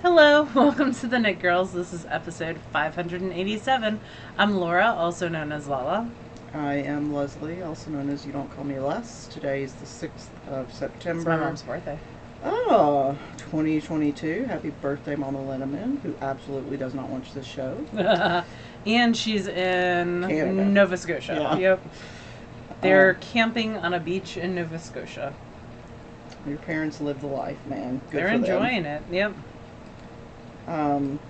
Hello, welcome to the Knit Girls. This is episode 587. I'm Laura, also known as Lala. I am Leslie, also known as You Don't Call Me Les. Today is the 6th of September. It's my mom's birthday. Oh, 2022. Happy birthday, Mama Linneman, who absolutely does not watch this show. And she's in Canada. Nova Scotia. Yeah. Yep. They're camping on a beach in Nova Scotia. Your parents live the life, man. Good They're for enjoying it. Yep.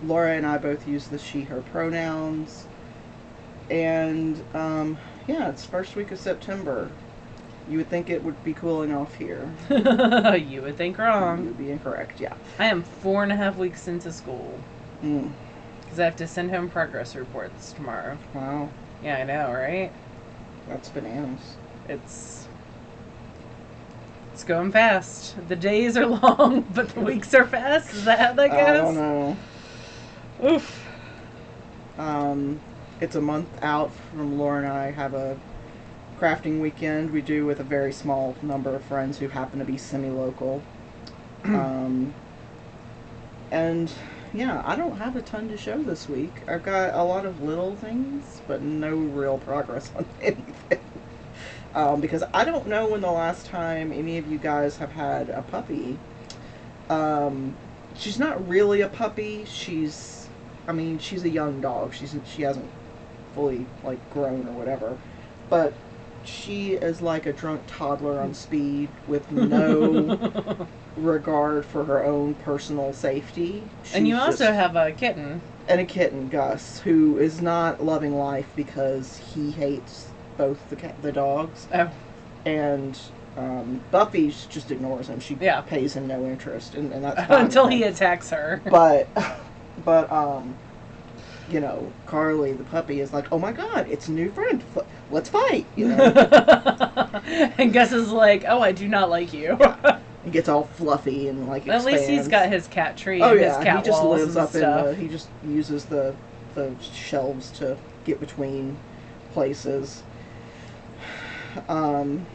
Laura and I both use the she, her pronouns. And, yeah, it's first week of September. You would think it would be cooling off here. You would think You wrong. would be incorrect, yeah. I am 4.5 weeks into school. Mm. Because I have to send home progress reports tomorrow. Wow, Yeah, I know, right? that's bananas. It's going fast. The days are long, but the weeks are fast. Is that how that goes? I don't know. Oof. It's a month out from Laura and I have a crafting weekend we do with a very small number of friends who happen to be semi-local. And yeah, I don't have a ton to show this week. I've got a lot of little things, but no real progress on anything. Because I don't know when the last time any of you guys have had a puppy. She's not really a puppy. She's a young dog. She hasn't fully, grown or whatever. But she is like a drunk toddler on speed with no regard for her own personal safety. And you also have a kitten. And a kitten, Gus, who is not loving life because he hates both the dogs. Oh. And Buffy just ignores him. She pays him no interest, and that's fine Until he attacks her. But Carly, the puppy, is like, oh my god, it's a new friend. Let's fight, And Gus is like, oh, I do not like you. He gets all fluffy and expands. At least he's got his cat tree Oh and yeah, his cat he just walls lives and up stuff. he just uses the shelves to get between places.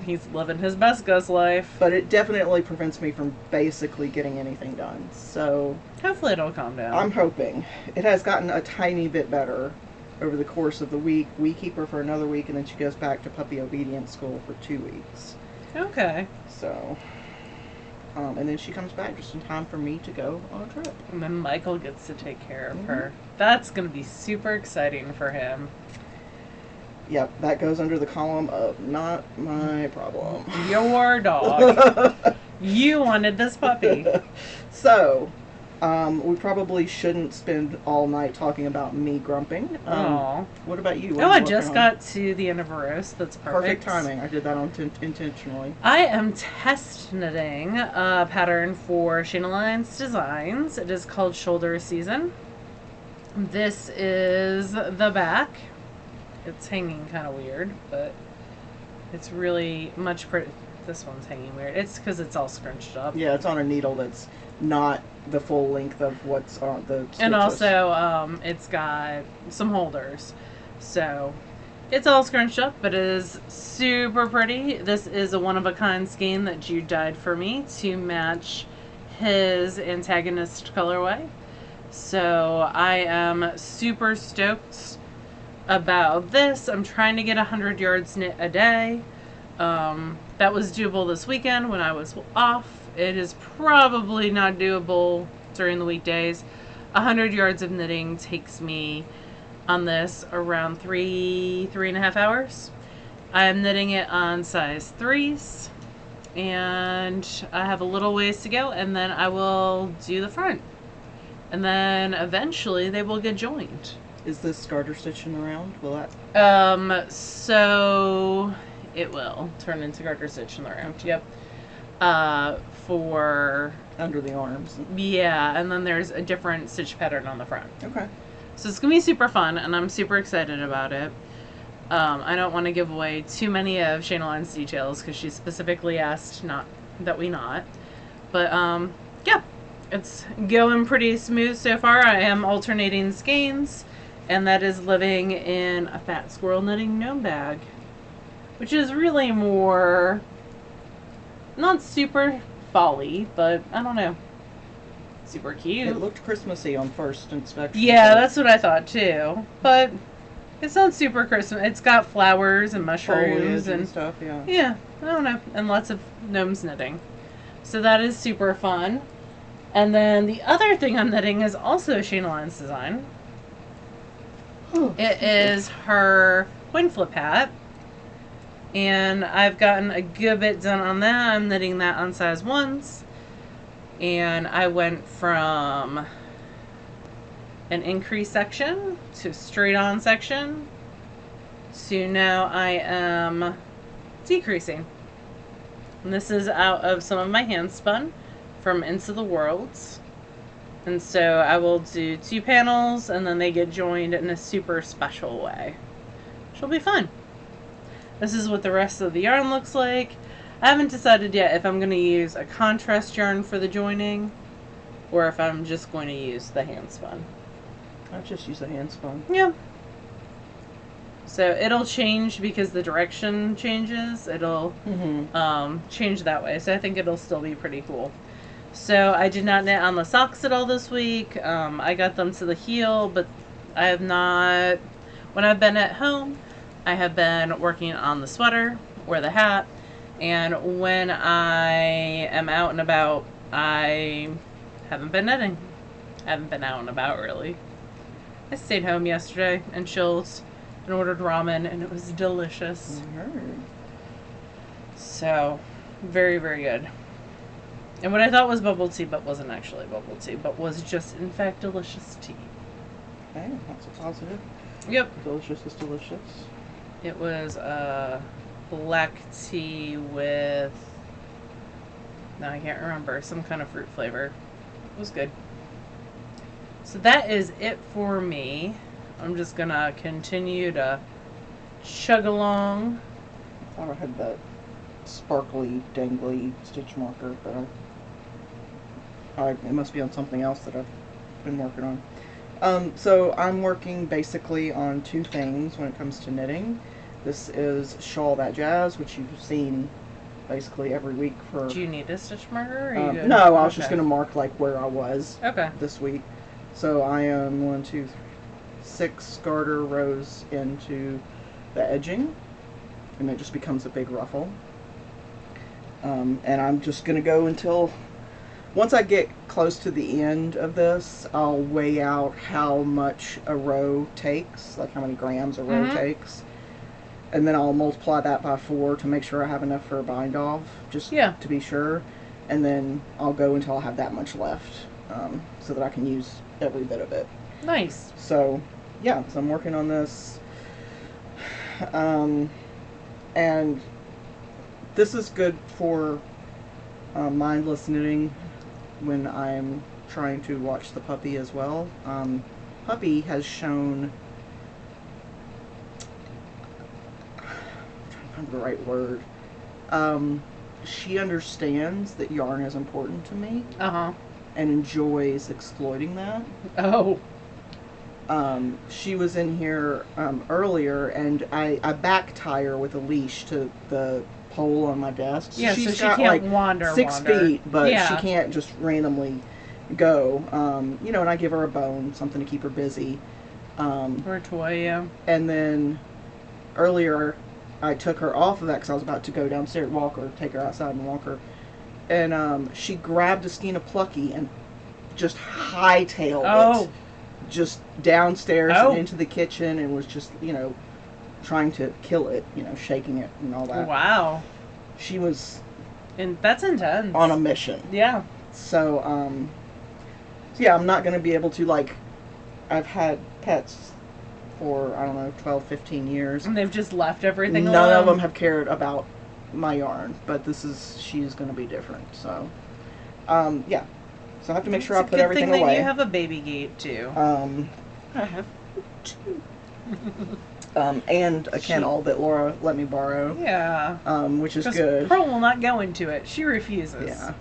He's living his best Gus life. But it definitely prevents me from basically getting anything done. So Hopefully it'll calm down. I'm hoping. It has gotten a tiny bit better over the course of the week. We keep her for another week, and then she goes back to puppy obedience school for 2 weeks. Okay. So, and then she comes back just in time for me to go on a trip. And then Michael gets to take care of her. That's going to be super exciting for him. Yep, that goes under the column of not my problem. Your dog. You wanted this puppy. So, we probably shouldn't spend all night talking about me grumping. What about you? I just got to the end of a roast. That's perfect. Perfect timing. I did that intentionally. I am test knitting a pattern for Shayna Lyons Designs. It is called Shoulder Season. This is the back. It's hanging kind of weird, but it's really much pretty. This one's hanging weird. It's because it's all scrunched up. Yeah, it's on a needle that's not the full length of what's on the stitches. And also, it's got some holders. So, it's all scrunched up, but it is super pretty. This is a one-of-a-kind skein that Jude dyed for me to match his antagonist colorway. So, I am super stoked about this. I'm trying to get 100 yards knit a day. That was doable this weekend when I was off. It is probably not doable during the weekdays. 100 yards of knitting takes me on this around 3.5 hours. I'm knitting it on size 3s, and I have a little ways to go, and then I will do the front. And then eventually they will get joined. Is this garter stitching around? Will that? So it will turn into garter stitch in the round. Okay. Yep. For Under the arms. yeah, and then there's a different stitch pattern on the front. Okay. So it's gonna be super fun, and I'm super excited about it. I don't want to give away too many of Shayna Lyons' details because she specifically asked that we not. But yeah, it's going pretty smooth so far. I am alternating skeins. And that is living in a Fat Squirrel Knitting gnome bag, which is really more, not super folly, but I don't know. super cute. It looked Christmassy on first inspection. Yeah, that's what I thought too. But it's not super Christmas. It's got flowers and mushrooms and stuff. Yeah. Yeah, I don't know, and lots of gnomes knitting. So that is super fun. And then the other thing I'm knitting is also Shayna Lyons' design. It is her coin flip hat. And I've gotten a good bit done on that. I'm knitting that on size 1s. And I went from an increase section to straight on section to now I am decreasing. And this is out of some of my hand spun from Into the Worlds. And so I will do 2 panels and then they get joined in a super special way, which will be fun. This is what the rest of the yarn looks like. I haven't decided yet if I'm going to use a contrast yarn for the joining or if I'm just going to use the hand spun. I just use the hand spun. Yeah. So it'll change because the direction changes. It'll change that way. So I think it'll still be pretty cool. So I did not knit on the socks at all this week. I got them to the heel, but I have not, when I've been at home, I have been working on the sweater or the hat. And when I am out and about, I haven't been knitting. I haven't been out and about really. I stayed home yesterday and chilled and ordered ramen and it was delicious. So, very, very good. And what I thought was bubble tea, but wasn't actually bubble tea, but was just, in fact, delicious tea. Okay, that's a positive. Yep. Delicious is delicious. It was black tea with, no, I can't remember, some kind of fruit flavor. It was good. So that is it for me. I'm just going to continue to chug along. I thought I had that sparkly, dangly stitch marker, but it must be on something else that I've been working on. So I'm working basically on 2 things when it comes to knitting. This is Shawl That Jazz, which you've seen basically every week for... Do you need a stitch marker? Or are you good? No, I was just going to mark like where I was this week. So I am 6 garter rows into the edging, and it just becomes a big ruffle. And I'm just going to go until, once I get close to the end of this, I'll weigh out how much a row takes, like how many grams a row takes. And then I'll multiply that by 4 to make sure I have enough for a bind off, just to be sure. And then I'll go until I have that much left, so that I can use every bit of it. Nice. So, yeah, so I'm working on this. And this is good for mindless knitting when I'm trying to watch the puppy as well. Puppy has shown, I'm trying to find the right word. She understands that yarn is important to me. And enjoys exploiting that. She was in here earlier, and I back tie her with a leash to the pole on my desk. Yeah, she's so she got can't like wander. 6 feet, but she can't just randomly go. You know, and I give her a bone, something to keep her busy. Or a toy, yeah. And then earlier, I took her off of that because I was about to go downstairs, walk her, take her outside and walk her. And she grabbed a skein of Plucky and just hightailed it. Just downstairs and into the kitchen, and was just, you know, trying to kill it, you know, shaking it and all that. Wow. She was... And that's intense. On a mission. Yeah. So, yeah, I'm not going to be able to, like... I've had pets for, I don't know, 12, 15 years. And they've just left everything alone? None of them have cared about my yarn, but she's going to be different, so... yeah. So I have to make sure I put everything away. It's a good thing that you have a baby gate, too. I have 2. And a kennel that Laura let me borrow. Yeah. Which is good. Pearl will not go into it. She refuses. Yeah.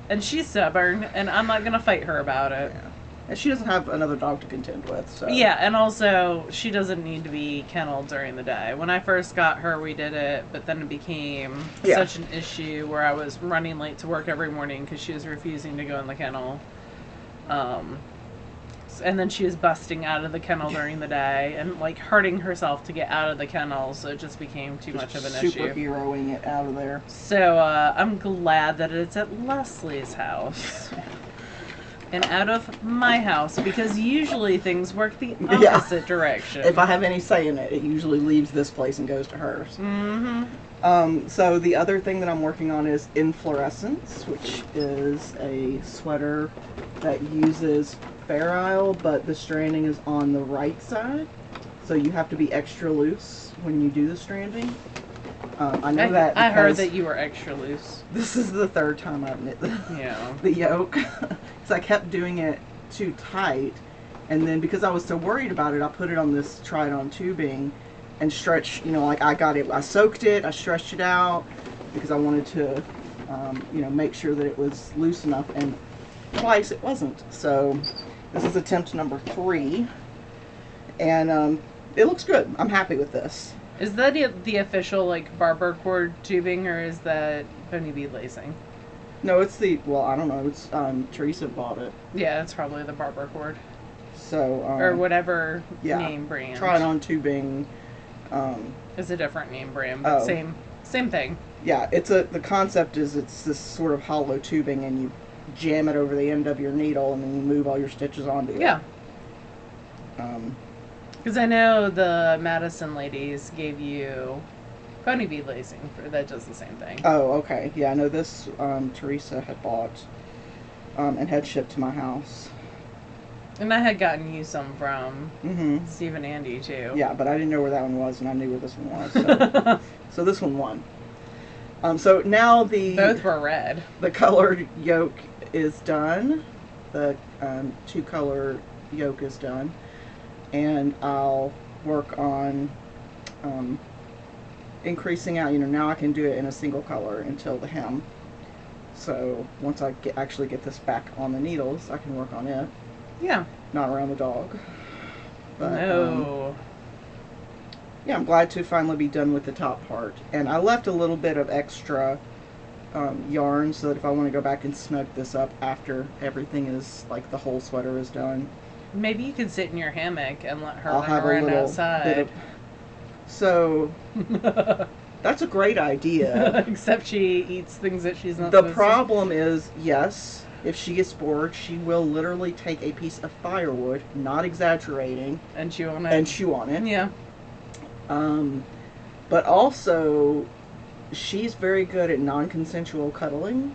And she's stubborn, and I'm not going to fight her about it. Yeah. And she doesn't have another dog to contend with, so... Yeah, and also, she doesn't need to be kenneled during the day. When I first got her, we did it, but then it became such an issue where I was running late to work every morning because she was refusing to go in the kennel. Um, and then she was busting out of the kennel during the day and like hurting herself to get out of the kennel, so it just became too much of an issue. Superheroing it out of there. So I'm glad that it's at Leslie's house and out of my house, because usually things work the opposite direction. If I have any say in it, it usually leaves this place and goes to hers. So the other thing that I'm working on is Inflorescence, which is a sweater that uses Fair Isle, but the stranding is on the right side, so you have to be extra loose when you do the stranding. I know that I heard that you were extra loose. This is the third time I've knit the yoke, because I kept doing it too tight, and then because I was so worried about it, I put it on this tried-on tubing and stretched. Like I soaked it, I stretched it out because I wanted to, make sure that it was loose enough, and twice it wasn't. So this is attempt number 3, and it looks good. I'm happy with this. Is that the official like barber cord tubing, or is that pony bead lacing? No, it's I don't know. It's Teresa bought it. Yeah, it's probably the barber cord. So or whatever name brand. Tried-on tubing. Is a different name brand, but same thing. Yeah, the concept is it's this sort of hollow tubing, and you jam it over the end of your needle, and then you move all your stitches onto it. Yeah. Because I know the Madison ladies gave you pony bead lacing that does the same thing. Oh, okay. Yeah, I know this Teresa had bought and had shipped to my house. And I had gotten you some from Steve and Andy too. Yeah, but I didn't know where that one was, and I knew where this one was. So, so this one won. So now both were red. The colored yoke is done. The 2-color yoke is done, and I'll work on increasing out. Now I can do it in a single color until the hem. So once I actually get this back on the needles, I can work on it. Yeah. Not around the dog. But, no. Yeah, I'm glad to finally be done with the top part. And I left a little bit of extra yarn so that if I want to go back and snug this up after everything is, like, the whole sweater is done. Maybe you could sit in your hammock and let her run around outside. So, that's a great idea. Except she eats things that she's not supposed to. The The problem is, yes, if she gets bored, she will literally take a piece of firewood, not exaggerating, and chew on it. And chew on it. Yeah. But also, she's very good at non-consensual cuddling,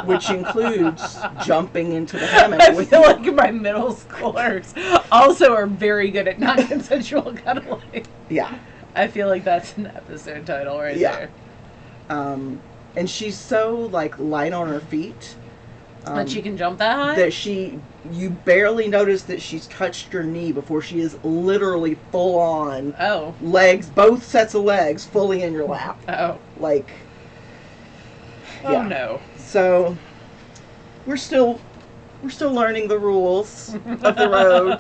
which includes jumping into the hammock. I feel like my middle schoolers also are very good at non-consensual cuddling. Yeah. I feel like that's an episode title right there. And she's so, like, light on her feet. That she can jump that high? That you barely notice that she's touched your knee before she is literally full on. Oh. Legs, both sets of legs, fully in your lap. Oh. Like, oh no. So, we're still learning the rules of the road.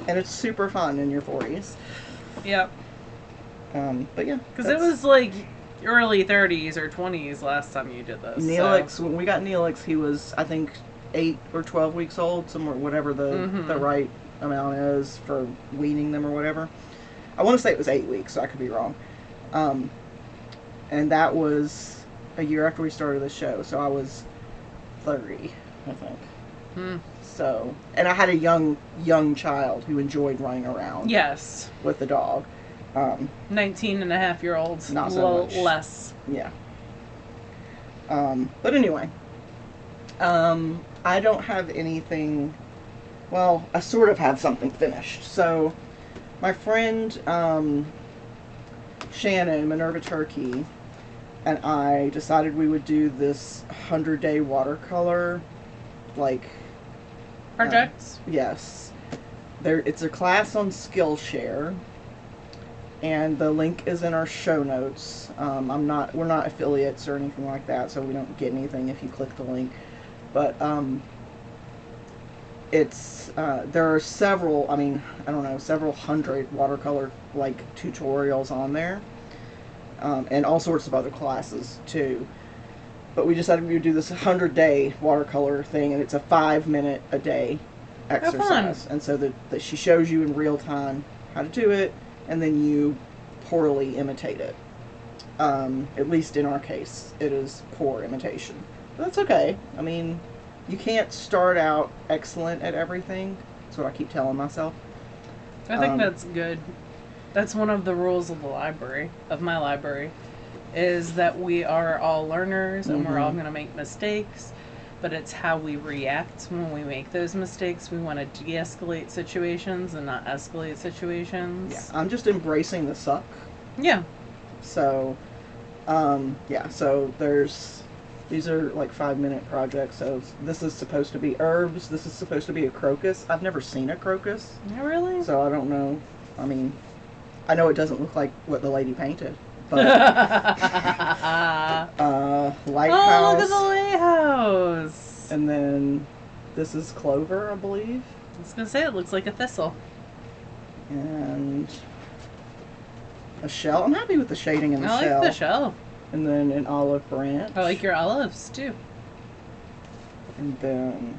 And it's super fun in your 40s. Yep. But yeah. Because it was like early 30s or 20s last time you did this. Neelix, when we got Neelix, he was, I think, 8 or 12 weeks old, somewhere, whatever the right amount is for weaning them or whatever. I want to say it was 8 weeks, so I could be wrong. And that was a year after we started the show, so I was 30, I think. So, and I had a young child who enjoyed running around. Yes. With the dog. 19-and-a-half-year-olds. Not so much. Less. Yeah. But anyway. I don't have anything. Well, I sort of have something finished. So, my friend Shannon, Minerva Turkey, and I decided we would do this 100-day watercolor, like... projects? Yes. It's a class on Skillshare. And the link is in our show notes. We're not affiliates or anything like that, so we don't get anything if you click the link. But there are several, several hundred watercolor tutorials on there, and all sorts of other classes too. But we decided we would do this 100-day watercolor thing, and it's a 5-minute a day exercise. And so that she shows you in real time how to do it, and then you poorly imitate it. At least in our case, it is poor imitation. But that's okay. I mean, you can't start out excellent at everything. That's what I keep telling myself. I think that's good. That's one of the rules of the library, of my library, is that we are all learners and we're all going to make mistakes, but it's how we react when we make those mistakes. We want to de-escalate situations and not escalate situations. Yeah, I'm just embracing the suck. Yeah. So, yeah, so these are like 5-minute projects. So this is supposed to be herbs. This is supposed to be a crocus. I've never seen a crocus. Oh, really? So I don't know. I mean, I know it doesn't look like what the lady painted. But, lighthouse. Oh, look at the lighthouse. And then this is clover, I believe. I was going to say, it looks like a thistle. And a shell. I'm happy with the shading in the shell. I like the shell. And then an olive branch. I like your olives, too. And then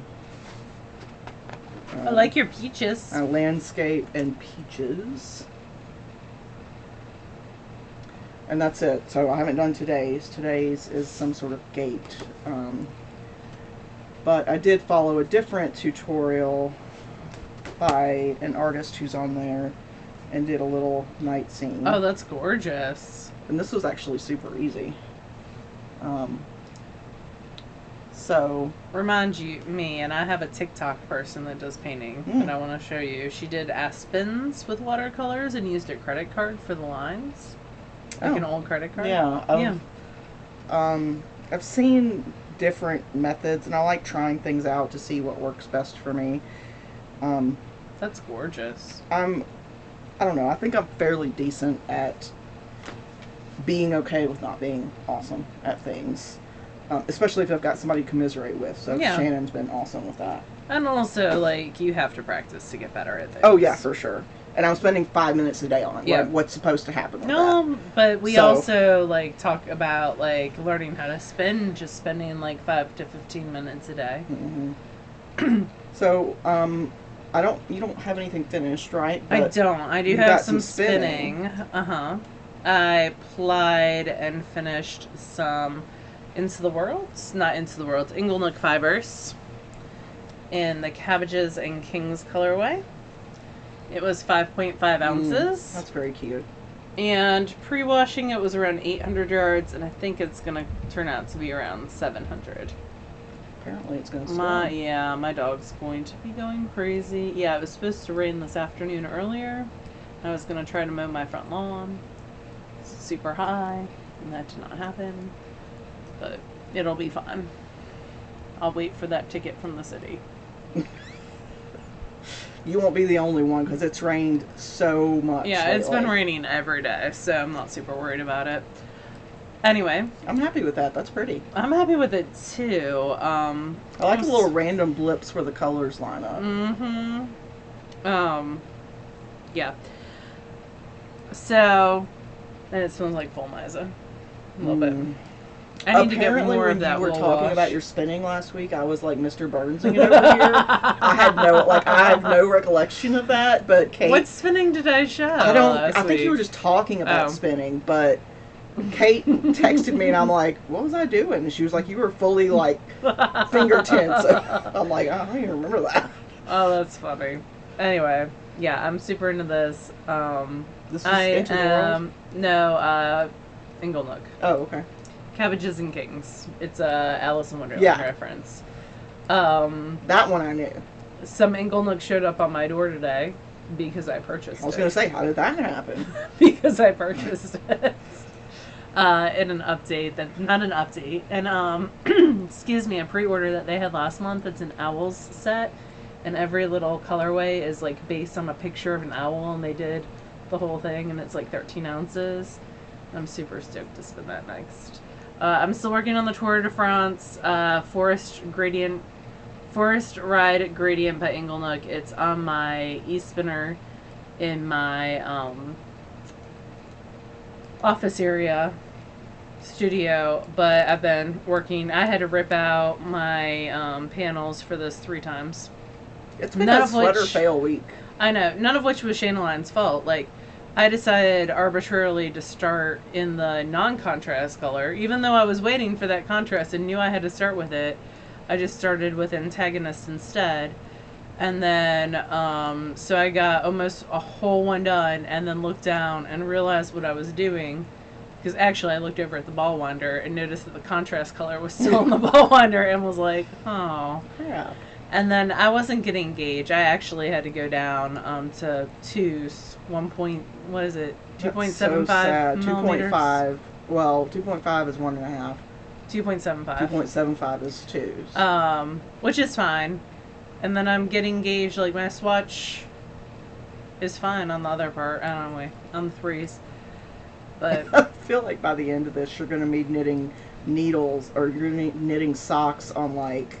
I like your peaches. A landscape and peaches. And that's it. So I haven't done today's. Today's is some sort of gate. But I did follow a different tutorial by an artist who's on there and did a little night scene. Oh, that's gorgeous. And this was actually super easy. So remind me, and I have a TikTok person that does painting that I want to show you. She did aspens with watercolors and used a credit card for the lines, like an old credit card. Yeah, I've seen different methods, and I like trying things out to see what works best for me. That's gorgeous. I don't know. I think I'm fairly decent at being okay with not being awesome at things. Especially if I've got somebody to commiserate with. So yeah. Shannon's been awesome with that. And also, like, you have to practice to get better at things. Oh, yeah, for sure. And I'm spending 5 minutes a day on it. Yeah. Like, what's supposed to happen with that. But we also, like, talk about, like, learning how to spin, just spending, like, 5 to 15 minutes a day. Mm-hmm. So, you don't have anything finished, right? But I don't. I do have some spinning. Uh-huh. I plied and finished some Into the Worlds, not Into the Worlds, Inglenook fibers in the Cabbages and Kings colorway. It was 5.5 ounces. That's very cute. And pre-washing it was around 800 yards, and I think it's going to turn out to be around 700. Apparently it's going to storm. My dog's going to be going crazy. Yeah, it was supposed to rain this afternoon earlier. I was going to try to mow my front lawn. It's super high, and that did not happen. But it'll be fine. I'll wait for that ticket from the city. You won't be the only one because it's rained so much. Yeah, it's been raining every day, so I'm not super worried about it. Anyway. I'm happy with that. That's pretty. I'm happy with it, too. I like the little random blips where the colors line up. Mm-hmm. Yeah. So, and it smells like full Misa. A little bit. I need to get more of that. When you were talking about your spinning last week, I was like Mr. Burnsing it over here. I have no recollection of that, but Kate. What spinning did I show? I think you were just talking about spinning, but Kate texted me and I'm like, what was I doing? And she was like, you were fully like finger tense. I'm like, I don't even remember that. Oh, that's funny. Anyway, yeah, I'm super into this. This is Into the World? No, Inglenook. Oh, okay. Cabbages and Kings. It's a Alice in Wonderland reference. That one I knew. Some Inglenook showed up on my door today because I purchased it. I was going to say, how did that happen? Because I purchased it. In an update not an update, and excuse me, a pre-order that they had last month. It's an owls set, and every little colorway is like based on a picture of an owl, and they did the whole thing, and it's like 13 ounces. I'm super stoked to spin that next. I'm still working on the Tour de France Forest Ride Gradient by Inglenook. It's on my e-spinner in my office area. studio, but I've been working. I had to rip out my panels for this 3 times. It's been a sweater fail week. I know. None of which was Shayna Line's fault. Like, I decided arbitrarily to start in the non-contrast color, even though I was waiting for that contrast and knew I had to start with it. I just started with antagonist instead. And then, so I got almost a whole one done, and then looked down and realized what I was doing. Because actually I looked over at the ball winder and noticed that the contrast color was still on the ball winder and was like, oh. Yeah. And then I wasn't getting gauge. I actually had to go down to 2.75 millimeters. 2.5. Well, 2.5 is 1.5. 2.75. 2.75 is 2. Which is fine. And then I'm getting gauge, like my swatch is fine on the other part. I don't know, on the 3s. But I feel like by the end of this, you're going to be knitting needles, or you're knitting socks on like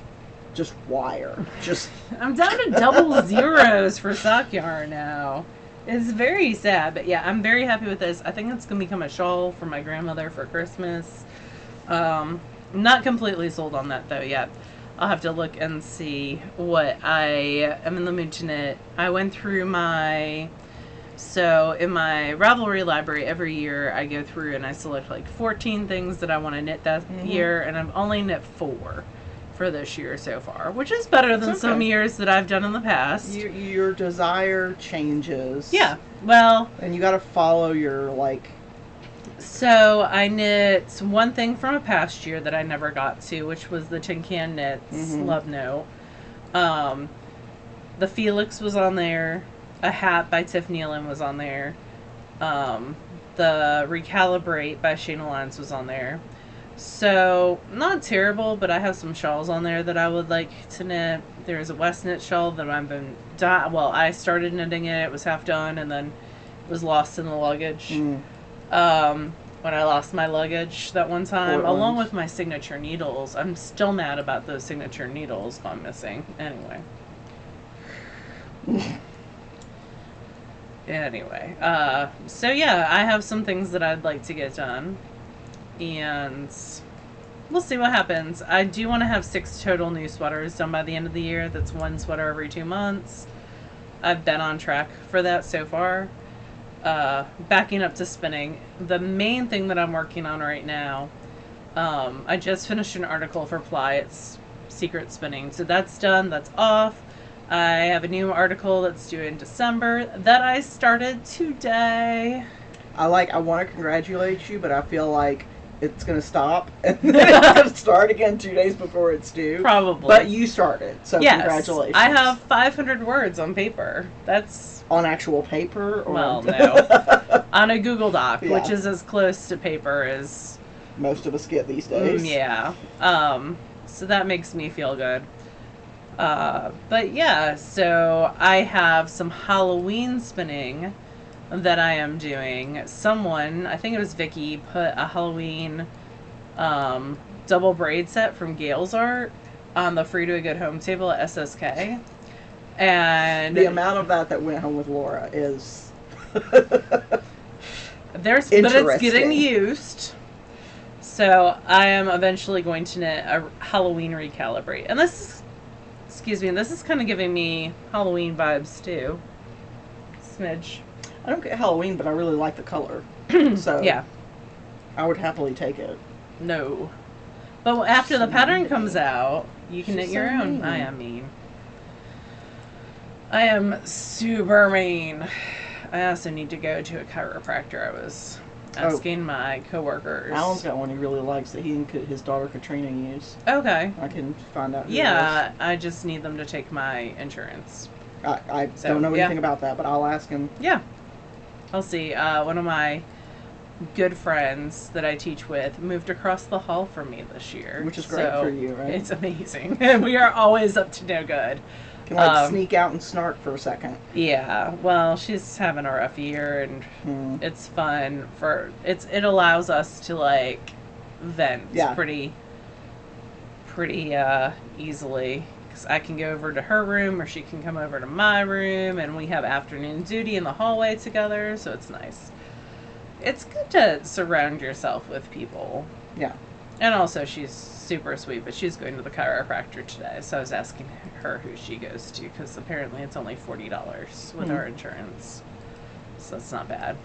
just wire. Just I'm down to double zeros for sock yarn now. It's very sad, but yeah, I'm very happy with this. I think it's gonna become a shawl for my grandmother for Christmas. Not completely sold on that though yet. I'll have to look and see what I am in the mood to knit. I went through in my Ravelry library every year I go through and I select like 14 things that I want to knit that year, and I've only knit 4 for this year so far, which is better than some years that I've done in the past. Your desire changes. Yeah, well, and you got to follow your like. So I knit one thing from a past year that I never got to, which was the Tin Can Knits Love Note. The Felix was on there. A Hat by Tiff Nealon was on there. The Recalibrate by Shayna Lines was on there. So, not terrible, but I have some shawls on there that I would like to knit. There's a West Knit shawl that I've been... I started knitting it, it was half done, and then it was lost in the luggage. When I lost my luggage that one time, along with my signature needles. I'm still mad about those signature needles gone missing. Anyway. So yeah, I have some things that I'd like to get done. And we'll see what happens. I do want to have 6 total new sweaters done by the end of the year. That's 1 sweater every 2 months. I've been on track for that so far. Backing up to spinning, the main thing that I'm working on right now, I just finished an article for Ply. It's secret spinning. So that's done. That's off. I have a new article that's due in December that I started today. I want to congratulate you, but I feel like it's going to stop and then it's going to start again 2 days before it's due. Probably. But you started, so yes, congratulations. I have 500 words on paper. That's... On actual paper? Or... Well, no. On a Google Doc, which is as close to paper as... most of us get these days. Yeah. So that makes me feel good. But yeah, so I have some Halloween spinning that I am doing. Someone, I think it was Vicky, put a Halloween double braid set from Gail's Art on the Free to a Good Home table at SSK. And the amount of that went home with Laura is but it's getting used. So I am eventually going to knit a Halloween recalibrate. And this is kind of giving me Halloween vibes too. Smidge. I don't get Halloween, but I really like the color. So yeah, I would happily take it. No. But after the pattern comes out, you can knit your own. I am mean. I am super mean. I also need to go to a chiropractor. I was asking my coworkers. Alan's got one he really likes that he and his daughter Katrina use. Okay. I can find out who Yeah, I just need them to take my insurance. I don't know anything about that, but I'll ask him. Yeah. I'll see. One of my good friends that I teach with moved across the hall from me this year. Which is great for you, right? It's amazing. We are always up to no good. Can like sneak out and snark for a second. Yeah. Well, she's having a rough year, and it's fun it allows us to like vent pretty easily. I can go over to her room or she can come over to my room, and we have afternoon duty in the hallway together, so it's nice. it's good to surround yourself with people. Yeah. And also, she's super sweet, but she's going to the chiropractor today, so I was asking her who she goes to, because apparently it's only $40 with our insurance. So it's not bad.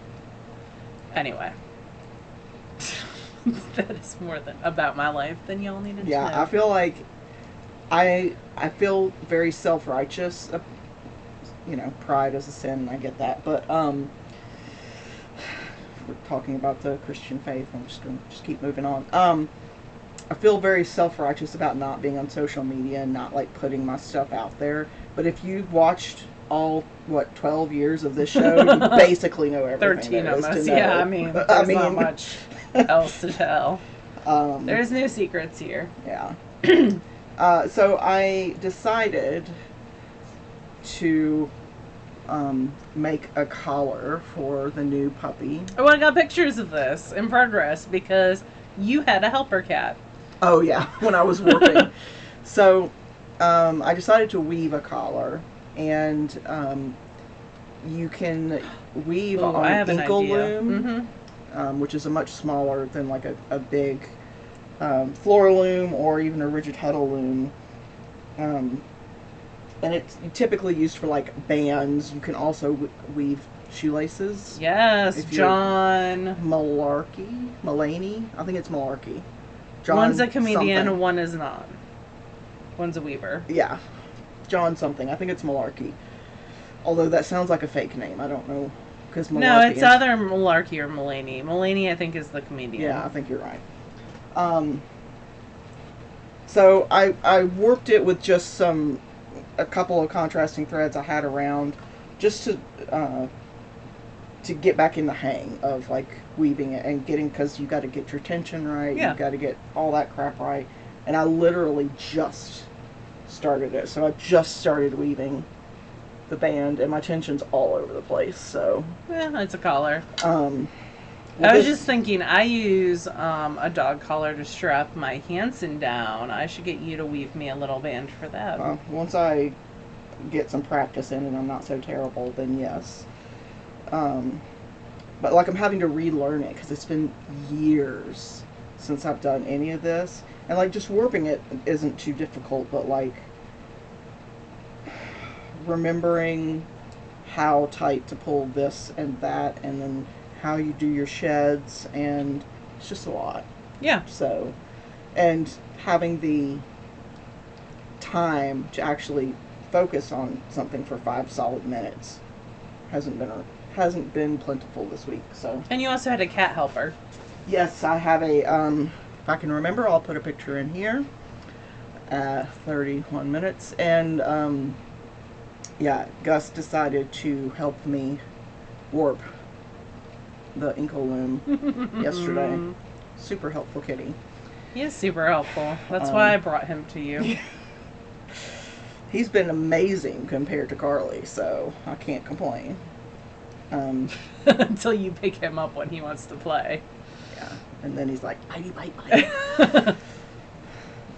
Anyway. That is more than about my life than y'all needed to know. I feel like I feel very self-righteous. You know, pride is a sin, I get that. But we're talking about the Christian faith. I'm just going to keep moving on. I feel very self-righteous about not being on social media and not, like, putting my stuff out there. But if you've watched all, 12 years of this show, you basically know everything 13 there is almost. to know. Yeah, I mean, there's not much else to tell. There's no secrets here. Yeah. So I decided to make a collar for the new puppy. Oh, I got pictures of this in progress because you had a helper cat. Oh, yeah, when I was working. So I decided to weave a collar, and you can weave on an ankle loom, which is a much smaller than like a big floor loom or even a rigid huddle loom. And it's typically used for like bands. You can also weave shoelaces. Yes, John Mulaney. I think it's Malarkey. John One's a comedian, something. one is not. One's a weaver. Yeah, John something. I think it's Malarkey. Although that sounds like a fake name. I don't know. No, it's either Malarkey or Mulaney. Mulaney, I think, is the comedian. Yeah, I think you're right. So I warped it with just a couple of contrasting threads I had around, just to get back in the hang of like weaving it and because you got to get your tension right. Yeah. You got to get all that crap right. And I literally just started it. So I just started weaving the band, and my tension's all over the place. So yeah, it's a collar. Well, I was just thinking, I use a dog collar to strap my Hansen down. I should get you to weave me a little band for that. Once I get some practice in and I'm not so terrible, then yes. But like I'm having to relearn it because it's been years since I've done any of this. And like just warping it isn't too difficult, but like remembering how tight to pull this and that, and then how you do your sheds, and it's just a lot. Yeah. So, and having the time to actually focus on something for 5 solid minutes hasn't been plentiful this week. So. And you also had a cat helper. Yes, I have a. If I can remember, I'll put a picture in here. 31 minutes, and yeah, Gus decided to help me warp the ankle loom yesterday. Super helpful kitty. He is super helpful. That's why I brought him to you. He's been amazing compared to Carly, so I can't complain. Until you pick him up when he wants to play. Yeah, and then he's like, bitey, bite, bite.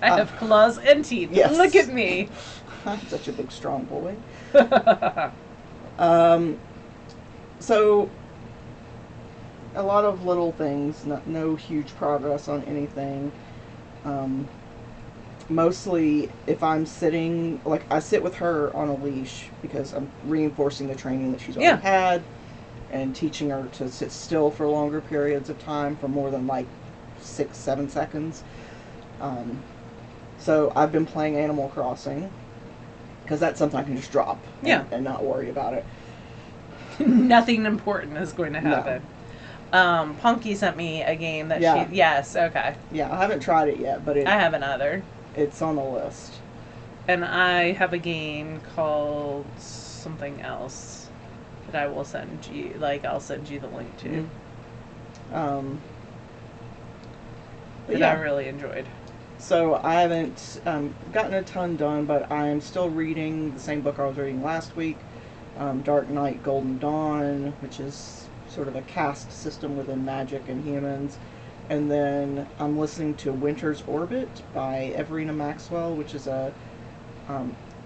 I have claws and teeth. Yes. Look at me. I'm such a big, strong boy. So, a lot of little things, no huge progress on anything. Mostly, if I'm sitting, like, I sit with her on a leash because I'm reinforcing the training that she's already had and teaching her to sit still for longer periods of time for more than, like, 6-7 seconds. So, I've been playing Animal Crossing because that's something I can just drop and not worry about it. Nothing important is going to happen. No. Punky sent me a game that she... Yes, okay. Yeah, I haven't tried it yet, but I haven't either. It's on the list. And I have a game called something else that I will send you. Like, I'll send you the link to. That I really enjoyed. So I haven't gotten a ton done, but I'm still reading the same book I was reading last week, Dark Knight, Golden Dawn, which is sort of a caste system within magic and humans. And then I'm listening to Winter's Orbit by Everina Maxwell, which is a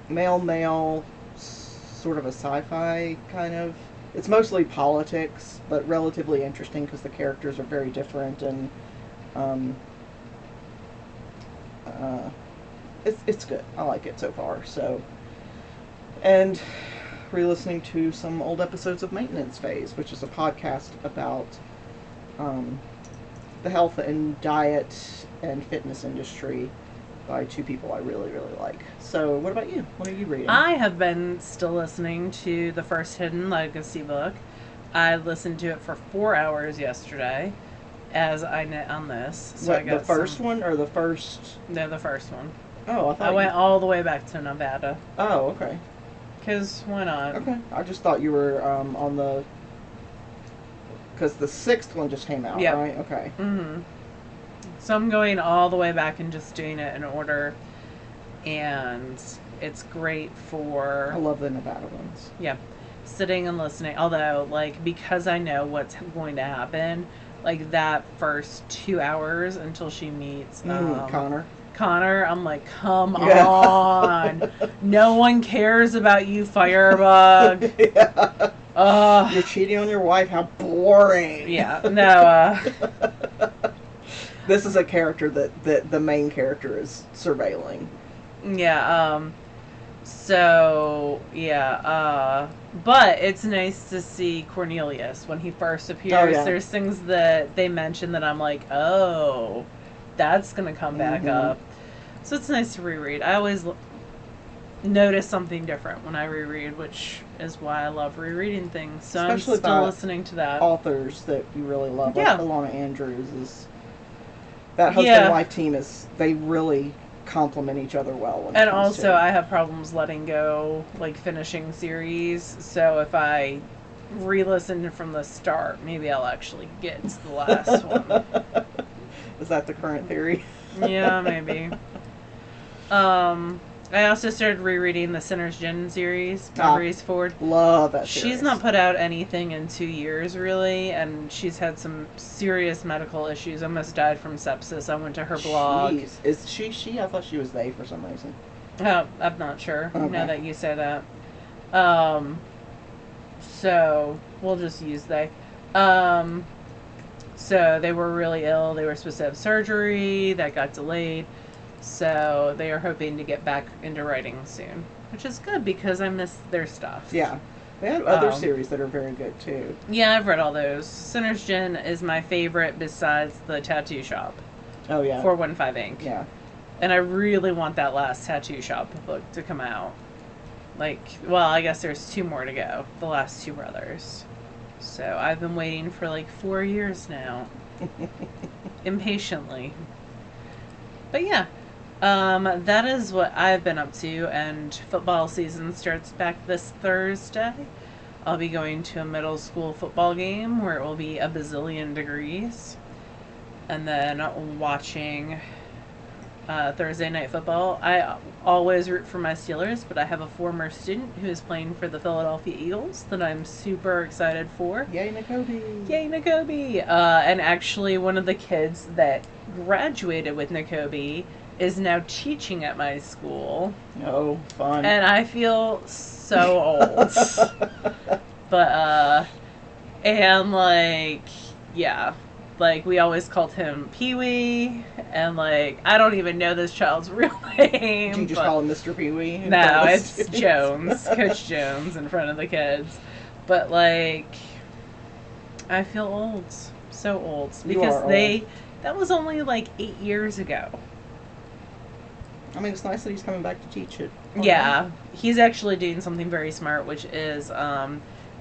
male, sort of a sci-fi kind of. it's mostly politics, but relatively interesting because the characters are very different, and um, it's good. I like it so far. So, and re-listening to some old episodes of Maintenance Phase, which is a podcast about the health and diet and fitness industry by two people I really, really like. So, what about you? What are you reading? I have been still listening to the first Hidden Legacy book. I listened to it for 4 hours yesterday as I knit on this. So what, I got the first one or the first? No, the first one. Oh, I thought I went all the way back to Nevada. Oh, okay. Because why not? Okay. I just thought you were on the... Because the sixth one just came out, right? Okay. Mm-hmm. So I'm going all the way back and just doing it in order. And it's great for... I love the Nevada ones. Yeah. Sitting and listening. Although, like, because I know what's going to happen, like, that first 2 hours until she meets... Connor, I'm like, come on. No one cares about you, Firebug. Yeah. You're cheating on your wife. How boring. Yeah. No, This is a character that the main character is surveilling. Yeah, so, yeah, but it's nice to see Cornelius when he first appears. Oh, yeah. There's things that they mention that I'm like, oh, that's gonna come back up. So it's nice to reread. I always notice something different when I reread, which is why I love rereading things. So especially I'm still listening to that. Authors that you really love, like Alana Andrews is... That husband and wife team is... They really complement each other well. And also, I have problems letting go, like, finishing series. So if I re-listen from the start, maybe I'll actually get to the last one. Is that the current theory? Yeah, maybe. I also started rereading the Sinner's Gin series by Maurice Ford. Love that series. She's not put out anything in 2 years, really, and she's had some serious medical issues. Almost died from sepsis. I went to her blog. Jeez. Is she? I thought she was they for some reason. Oh, I'm not sure. Okay. Now that you say that. So, we'll just use they. So, they were really ill. They were supposed to have surgery. That got delayed. So they are hoping to get back into writing soon, which is good because I miss their stuff. Yeah. They have other series that are very good too. Yeah, I've read all those. Sinner's Gin is my favorite besides the Tattoo Shop. Oh, yeah. 415 Inc. Yeah. And I really want that last Tattoo Shop book to come out. Like, well, I guess there's 2 more to go. The Last Two Brothers. So I've been waiting for like 4 years now. Impatiently. But yeah. That is what I've been up to, and football season starts back this Thursday. I'll be going to a middle school football game where it will be a bazillion degrees, and then watching Thursday night football. I always root for my Steelers, but I have a former student who is playing for the Philadelphia Eagles that I'm super excited for. Yay, N'Kobe! Yay, N'Kobe! And actually, one of the kids that graduated with N'Kobe is now teaching at my school. Oh, fun. And I feel so old. But, and like, yeah. Like, we always called him Pee-wee, and like, I don't even know this child's real name. Do you just call him Mr. Pee-wee? No, it's Jones. Coach Jones in front of the kids. But like, I feel old. So old. Because that was only like 8 years ago. I mean, it's nice that he's coming back to teach it. Yeah, he's actually doing something very smart, which is,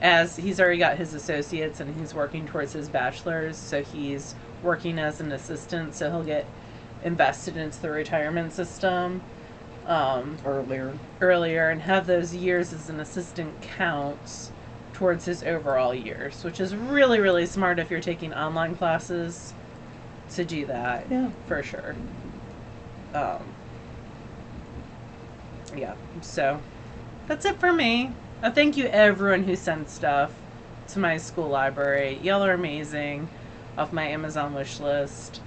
as he's already got his associates and he's working towards his bachelor's, so he's working as an assistant, so he'll get invested into the retirement system earlier and have those years as an assistant count towards his overall years, which is really, really smart if you're taking online classes to do that. Yeah. For sure. Yeah, so that's it for me. Thank you everyone who sent stuff to my school library. Y'all are amazing. Off my Amazon wish list.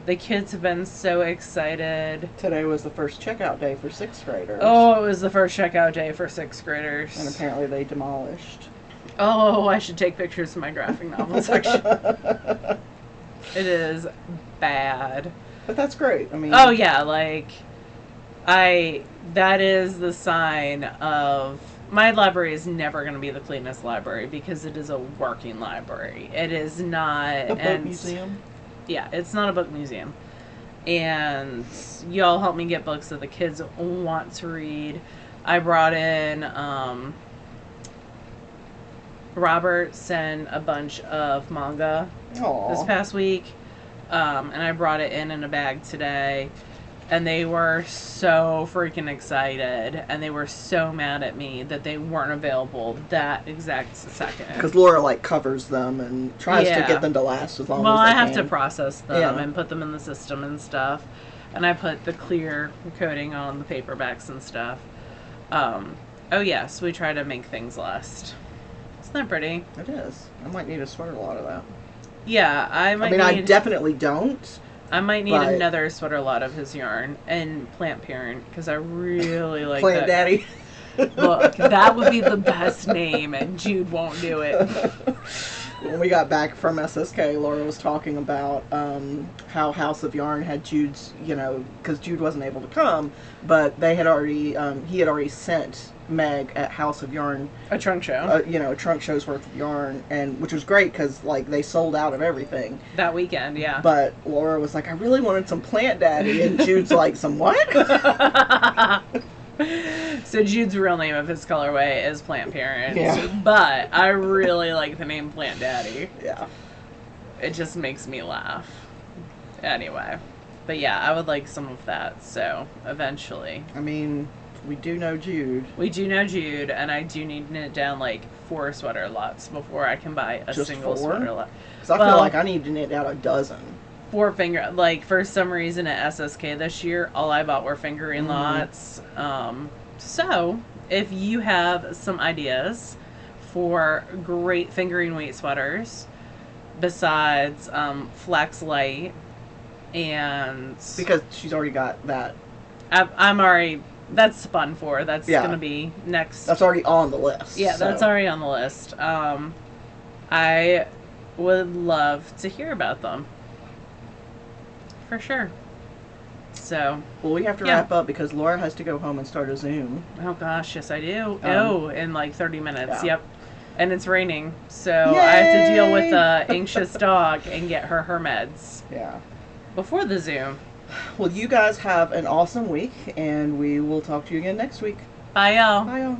The kids have been so excited. Today was the first checkout day for 6th graders. Oh, it was the first checkout day for 6th graders. And apparently they demolished Oh, I should take pictures of my graphic novel section. It is bad. But that's great. I mean, Oh yeah, like that is the sign of my library is never going to be the cleanest library because it is a working library. It is not a book museum. Yeah, it's not a book museum. And y'all help me get books that the kids want to read. I brought in Robert sent a bunch of manga this past week, and I brought it in a bag today, and they were so freaking excited, and they were so mad at me that they weren't available that exact second. Because Laura like covers them and tries to get them to last as long as they can. Well, I have to process them and put them in the system and stuff, and I put the clear coating on the paperbacks and stuff. Oh yes, we try to make things last. Isn't that pretty? It is. I might need a sweater lot of that. Yeah, I definitely don't. I might need another sweater lot of his yarn and plant parent because I really like Plant Daddy. Look, that would be the best name, and Jude won't do it. When we got back from SSK, Laura was talking about how House of Yarn had Jude's, because Jude wasn't able to come, but they had already, he had already sent Meg at House of Yarn a trunk show, a trunk show's worth of yarn, and which was great because like they sold out of everything that weekend. Yeah, but Laura was like, I really wanted some Plant Daddy, and Jude's like, some what? So Jude's real name of his colorway is Plant Parent. Yeah. But I really like the name Plant Daddy. Yeah. It just makes me laugh. Anyway. But yeah, I would like some of that, so eventually. I mean, we do know Jude. We do know Jude, and I do need to knit down like 4 sweater lots before I can buy a just single 4? Sweater lot. Because I feel like I need to knit out a dozen. 4 finger, like for some reason at SSK this year, all I bought were fingering lots. So if you have some ideas for great fingering weight sweaters besides Flex Light, and because she's already got that, I'm already, that's spun for, that's gonna be next, that's already on the list. Yeah, that's already on the list. I would love to hear about them. For sure. So. Well, we have to wrap up because Laura has to go home and start a Zoom. Oh gosh, yes I do. In like 30 minutes. Yeah. Yep. And it's raining, so Yay! I have to deal with the anxious dog and get her meds. Yeah. Before the Zoom. Well, you guys have an awesome week, and we will talk to you again next week. Bye, y'all. Bye, y'all.